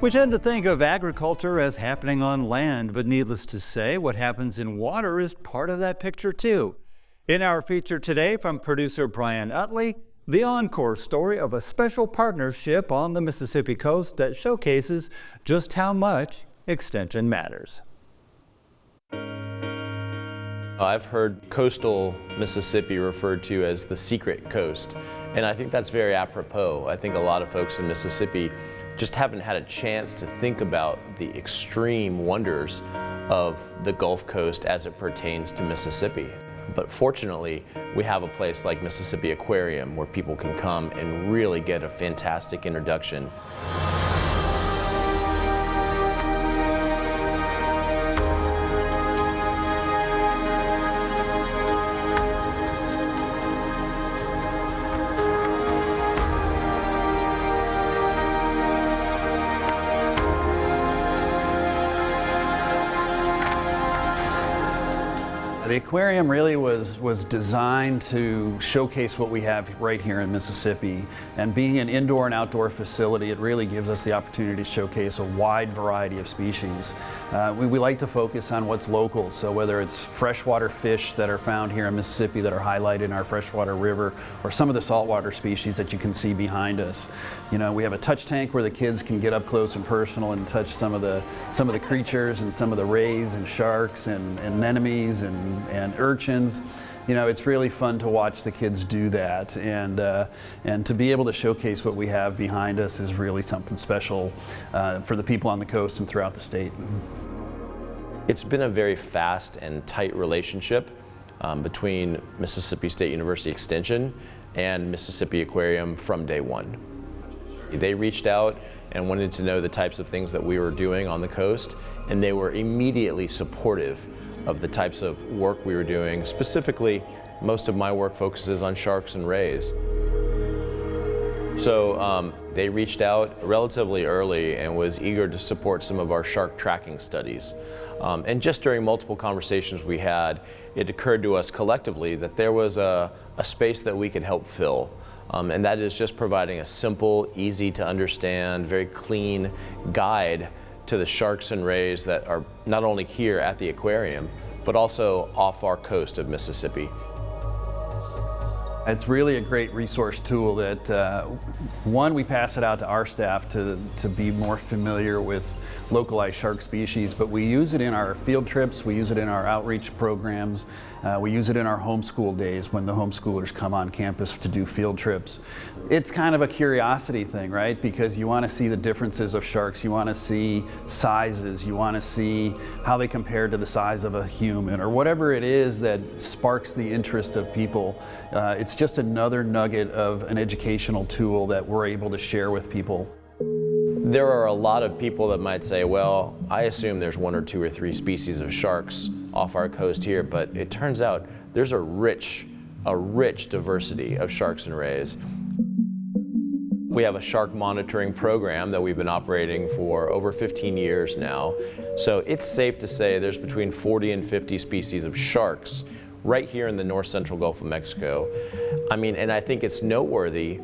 We tend to think of agriculture as happening on land, but needless to say, what happens in water is part of that picture too. In our feature today from producer Brian Utley, the encore story of a special partnership on the Mississippi coast that showcases just how much extension matters. I've heard coastal Mississippi referred to as the secret coast, and I think that's very apropos. I think a lot of folks in Mississippi just haven't had a chance to think about the extreme wonders of the Gulf Coast as it pertains to Mississippi. But fortunately, we have a place like Mississippi Aquarium where people can come and really get a fantastic introduction. The aquarium really was designed to showcase what we have right here in Mississippi, and being an indoor and outdoor facility, it really gives us the opportunity to showcase a wide variety of species. We like to focus on what's local, so whether it's freshwater fish that are found here in Mississippi that are highlighted in our freshwater river, or some of the saltwater species that you can see behind us. You know, we have a touch tank where the kids can get up close and personal and touch some of the creatures and some of the rays and sharks and anemones and urchins. You know, it's really fun to watch the kids do that, and to be able to showcase what we have behind us is really something special for the people on the coast and throughout the state. It's been a very fast and tight relationship between Mississippi State University Extension and Mississippi Aquarium from day one. They reached out and wanted to know the types of things that we were doing on the coast, and they were immediately supportive of the types of work we were doing. Specifically, most of my work focuses on sharks and rays. So they reached out relatively early and was eager to support some of our shark tracking studies. And just during multiple conversations we had, it occurred to us collectively that there was a space that we could help fill. And that is just providing a simple, easy to understand, very clean guide to the sharks and rays that are not only here at the aquarium, but also off our coast of Mississippi. It's really a great resource tool that, one, we pass it out to our staff to be more familiar with localized shark species, but we use it in our field trips, we use it in our outreach programs, we use it in our homeschool days when the homeschoolers come on campus to do field trips. It's kind of a curiosity thing, right? Because you want to see the differences of sharks, you want to see sizes, you want to see how they compare to the size of a human, or whatever it is that sparks the interest of people. It's just another nugget of an educational tool that we're able to share with people. There are a lot of people that might say, well, I assume there's 1 or 2 or 3 species of sharks off our coast here, but it turns out there's a rich diversity of sharks and rays. We have a shark monitoring program that we've been operating for over 15 years now. So it's safe to say there's between 40 and 50 species of sharks right here in the north central Gulf of Mexico. I mean, and I think it's noteworthy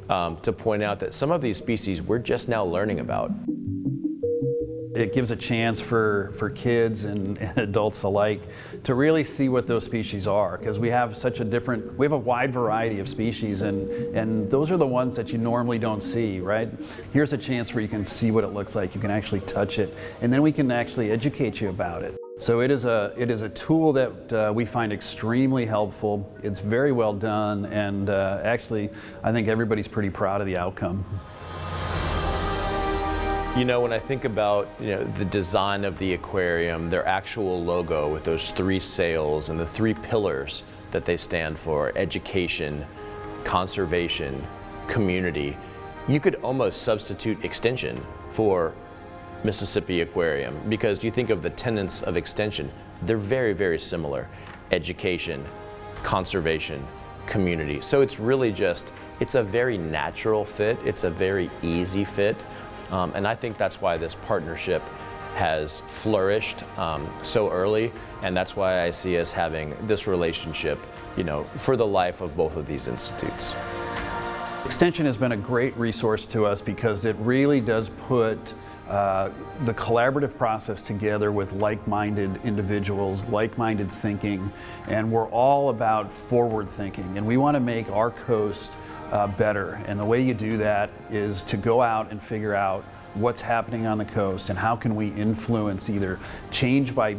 to point out that some of these species we're just now learning about. It gives a chance for kids and adults alike to really see what those species are, because we have a wide variety of species, and those are the ones that you normally don't see, right? Here's a chance where you can see what it looks like, you can actually touch it, and then we can actually educate you about it. So it is a tool that we find extremely helpful. It's very well done, and actually I think everybody's pretty proud of the outcome. You know, when I think about the design of the aquarium, their actual logo with those 3 sails and the 3 pillars that they stand for, education, conservation, community, you could almost substitute extension for Mississippi Aquarium, because you think of the tenets of extension, they're very, very similar. Education, conservation, community. So it's really it's a very natural fit, it's a very easy fit, and I think that's why this partnership has flourished so early, and that's why I see us having this relationship, for the life of both of these institutes. Extension has been a great resource to us because it really does put the collaborative process together with like-minded individuals, like-minded thinking, and we're all about forward thinking, and we want to make our coast better. And the way you do that is to go out and figure out what's happening on the coast and how can we influence either change by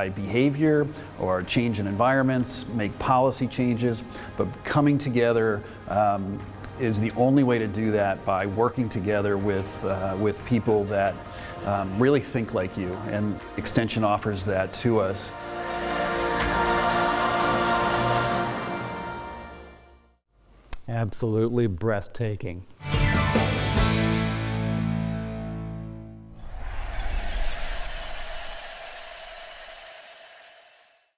behavior or change in environments, make policy changes, but coming together is the only way to do that, by working together with people that really think like you, and Extension offers that to us. Absolutely breathtaking.